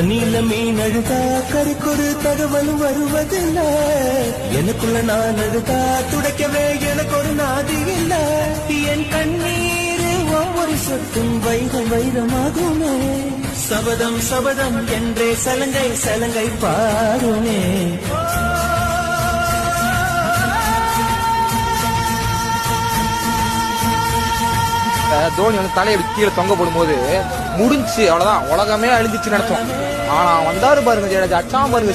தண்ணியில மீன் அழுதா கரைக்கொரு தகவல் வருவதில்ல. எனக்குள்ள நான் அழுதா துடைக்கவே எனக்கு ஒரு நாதி இல்ல. என் கண்ணீர் ஒவ்வொரு சொத்தும் வைரம் வைரமாகுமே. சபதம் சபதம் என்றே சலங்கை சலங்கை பாருமே. தோனி வந்து தலையை கீழே தொங்க போடும்போது முடிஞ்சு அவ்வளவுதான், உலகமே அழிஞ்சிச்சு நடத்தும். ஆனா வந்தாரு பாருங்க ஜடேஜா, அச்சாம பாருங்க.